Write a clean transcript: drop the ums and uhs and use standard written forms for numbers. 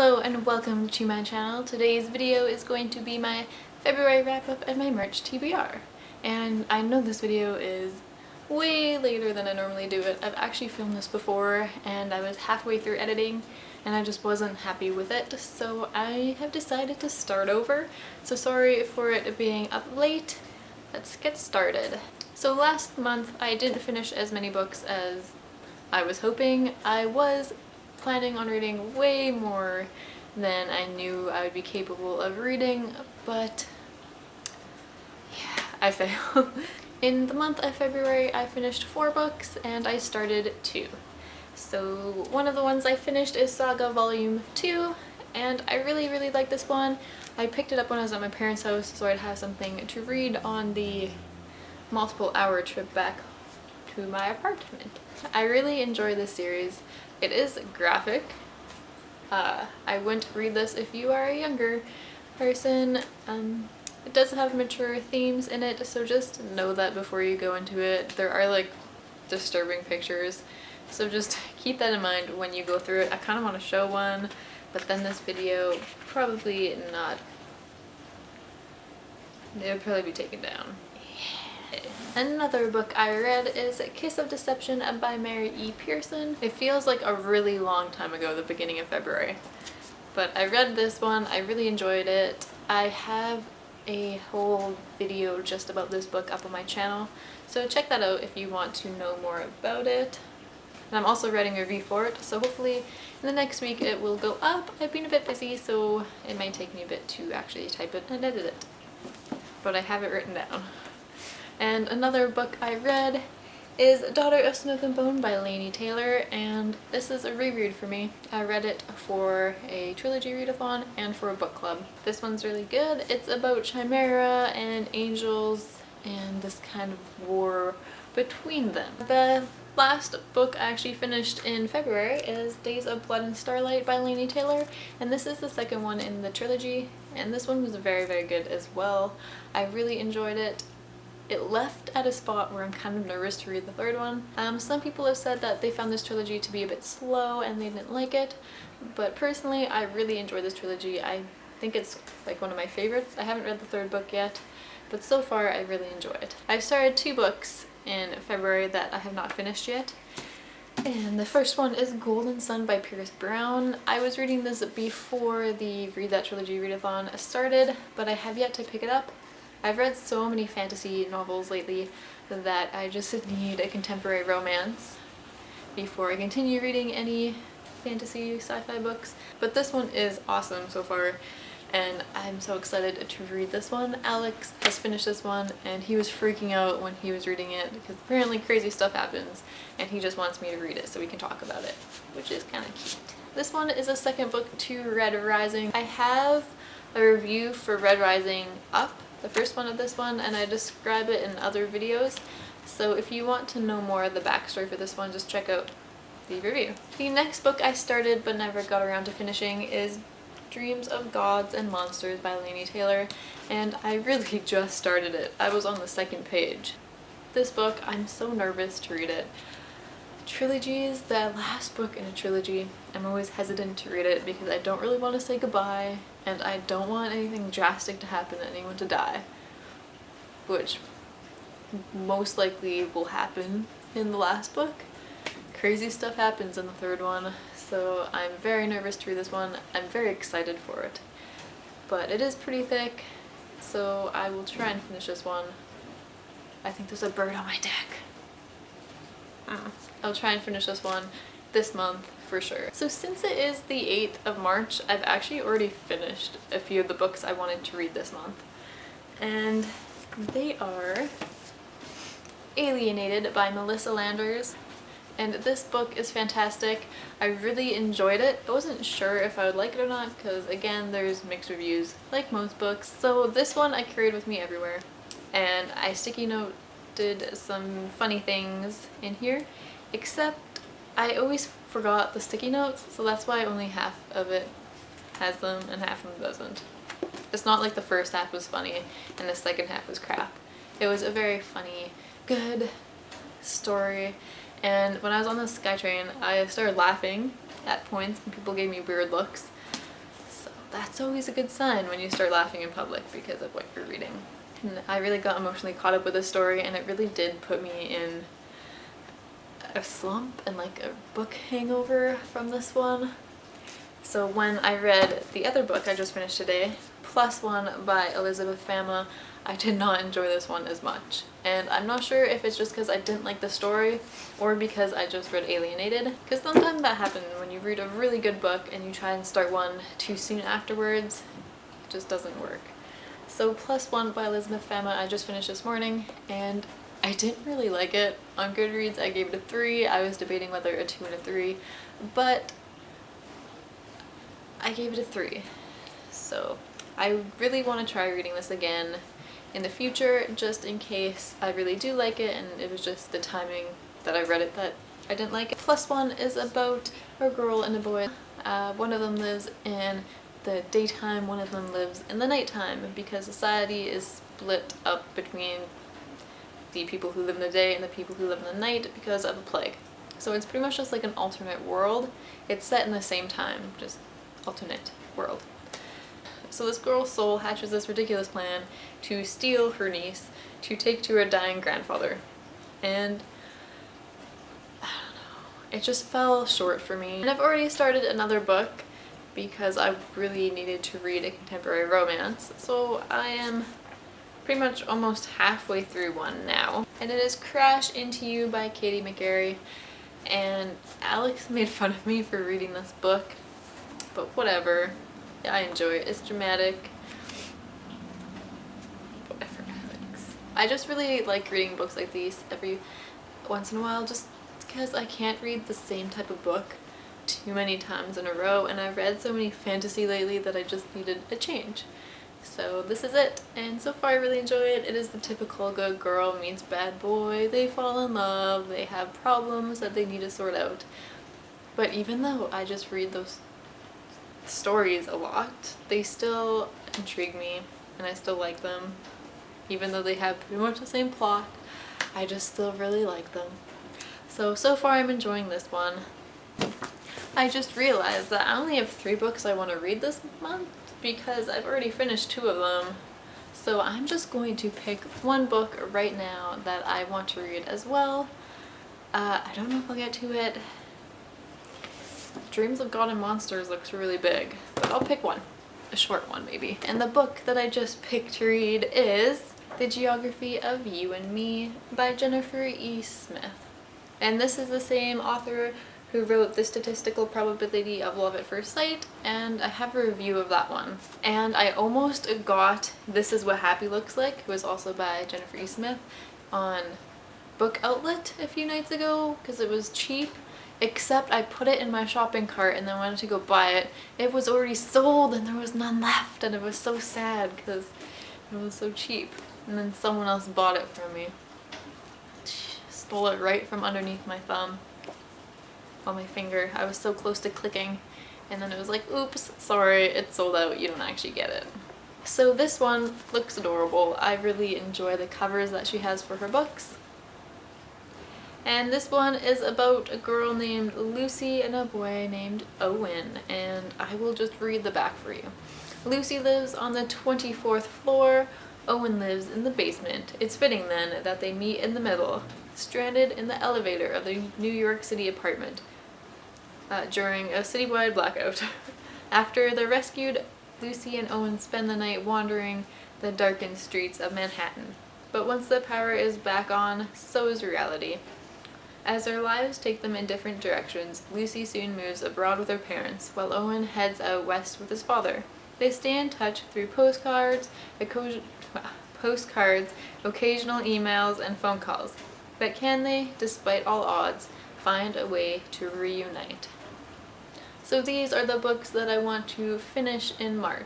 Hello and welcome to my channel. Today's video is going to be my February wrap-up and my March TBR. And I know this video is way later than I normally do it. I've actually filmed this before and I was halfway through editing and I just wasn't happy with it, so I have decided to start over. So sorry for it being up late. Let's get started. So last month I didn't finish as many books as I was hoping. I was planning on reading way more than I knew I would be capable of reading, but yeah, I failed. In the month of February I finished 4 books and I started 2. So one of the ones I finished is Saga Volume 2 and I really like this one. I picked it up when I was at my parents' house so I'd have something to read on the multiple hour trip back to my apartment. I really enjoy this series. It is graphic. I wouldn't read this if you are a younger person. It does have mature themes in it, so just know that before you go into it. There are like disturbing pictures, so just keep that in mind when you go through it. I kind of want to show one, but then this video probably not. It would probably be taken down. Another book I read is Kiss of Deception by Mary E. Pearson. It feels like a really long time ago, the beginning of February. But I read this one, I really enjoyed it. I have a whole video just about this book up on my channel, so check that out if you want to know more about it. And I'm also writing a review for it, so hopefully in the next week it will go up. I've been a bit busy, so it might take me a bit to actually type it and edit it. But I have it written down. And another book I read is Daughter of Smoke and Bone by Laini Taylor, and this is a reread for me. I read it for a trilogy readathon and for a book club. This one's really good. It's about Chimera and angels and this kind of war between them. The last book I actually finished in February is Days of Blood and Starlight by Laini Taylor, and this is the second one in the trilogy, and this one was very good as well. I really enjoyed it. It left at a spot where I'm kind of nervous to read the third one. Some people have said that they found this trilogy to be a bit slow and they didn't like it, but personally I really enjoy this trilogy. I think it's like one of my favorites. I haven't read the third book yet, but so far I really enjoy it. I started 2 books in February that I have not finished yet, and the first one is Golden Sun by Pierce Brown. I was reading this before the Read That Trilogy readathon started, but I have yet to pick it up. I've read so many fantasy novels lately that I just need a contemporary romance before I continue reading any fantasy sci-fi books. But this one is awesome so far and I'm so excited to read this one. Alex has finished this one and he was freaking out when he was reading it because apparently crazy stuff happens and he just wants me to read it so we can talk about it, which is kind of cute. This one is a second book to Red Rising. I have a review for Red Rising up, the first one of this one, and I describe it in other videos, so if you want to know more of the backstory for this one, just check out the review. The next book I started but never got around to finishing is Dreams of Gods and Monsters by Laini Taylor, and I really just started it. I was on the 2nd page. This book, I'm so nervous to read it. Trilogies, the last book in a trilogy, I'm always hesitant to read it because I don't really want to say goodbye and I don't want anything drastic to happen, anyone to die, which most likely will happen in the last book. Crazy stuff happens in the third one, so I'm very nervous to read this one. I'm very excited for it, but it is pretty thick, so I will try and finish this one. I think there's a bird on my deck. I'll try and finish this one this month for sure. So since it is the 8th of March, I've actually already finished a few of the books I wanted to read this month. And they are Alienated by Melissa Landers. And this book is fantastic. I really enjoyed it. I wasn't sure if I would like it or not because again, there's mixed reviews like most books. So this one I carried with me everywhere. And I sticky noted some funny things in here, except I always forgot the sticky notes, so that's why only half of it has them and half of them doesn't. It's not like the first half was funny and the second half was crap. It was a very funny, good story, and when I was on the SkyTrain I started laughing at points and people gave me weird looks, that's always a good sign when you start laughing in public because of what you're reading. And I really got emotionally caught up with this story, and it really did put me in a slump and like a book hangover from this one. So when I read the other book I just finished today, Plus One by Elizabeth Fama, I did not enjoy this one as much. And I'm not sure if it's just because I didn't like the story or because I just read Alienated. Because sometimes that happens when you read a really good book and you try and start one too soon afterwards. It just doesn't work. So Plus One by Elizabeth Fama I just finished this morning, and I didn't really like it. On Goodreads I gave it a 3. I was debating whether a 2 and a 3, but I gave it a 3. So I really want to try reading this again in the future, just in case I really do like it and it was just the timing that I read it that I didn't like it. Plus One is about a girl and a boy. One of them lives in the daytime, one of them lives in the nighttime, because society is split up between the people who live in the day and the people who live in the night because of a plague. So it's pretty much just like an alternate world. It's set in the same time, just alternate world. So this girl's soul hatches this ridiculous plan to steal her niece to take to her dying grandfather. And I don't know, it just fell short for me. And I've already started another book because I really needed to read a contemporary romance. So I am pretty much almost halfway through one now. And it is Crash Into You by Katie McGarry. And Alex made fun of me for reading this book, but whatever. I enjoy it. It's dramatic. Whatever, Alex. I just really like reading books like these every once in a while, just because I can't read the same type of book too many times in a row, and I've read so many fantasy lately that I just needed a change. So this is it, and so far I really enjoy it. It is the typical good girl meets bad boy, they fall in love, they have problems that they need to sort out. But even though I just read those stories a lot, they still intrigue me and I still like them. Even though they have pretty much the same plot, I just still really like them. So far I'm enjoying this one. I just realized that I only have 3 books I want to read this month because I've already finished 2 of them. So I'm just going to pick one book right now that I want to read as well. I don't know if I'll get to it. Dreams of God and Monsters looks really big, but I'll pick one. A short one maybe. And the book that I just picked to read is The Geography of You and Me by Jennifer E. Smith. And this is the same author who wrote The Statistical Probability of Love at First Sight, and I have a review of that one. And I almost got This Is What Happy Looks Like, who is also by Jennifer E. Smith, on Book Outlet a few nights ago because it was cheap, except I put it in my shopping cart and then went to go buy it. It was already sold and there was none left, and it was so sad because it was so cheap. And then someone else bought it from me. Stole it right from underneath my thumb. On my finger. I was so close to clicking, and then it was like, oops, sorry, it's sold out, you don't actually get it. So this one looks adorable. I really enjoy the covers that she has for her books. And this one is about a girl named Lucy and a boy named Owen, and I will just read the back for you. Lucy lives on the 24th floor. Owen lives in the basement. It's fitting then that they meet in the middle, stranded in the elevator of the New York City apartment during a citywide blackout. After they're rescued, Lucy and Owen spend the night wandering the darkened streets of Manhattan. But once the power is back on, so is reality. As their lives take them in different directions, Lucy soon moves abroad with her parents, while Owen heads out west with his father. They stay in touch through postcards, occasional emails, and phone calls. But can they, despite all odds, find a way to reunite? So these are the books that I want to finish in March.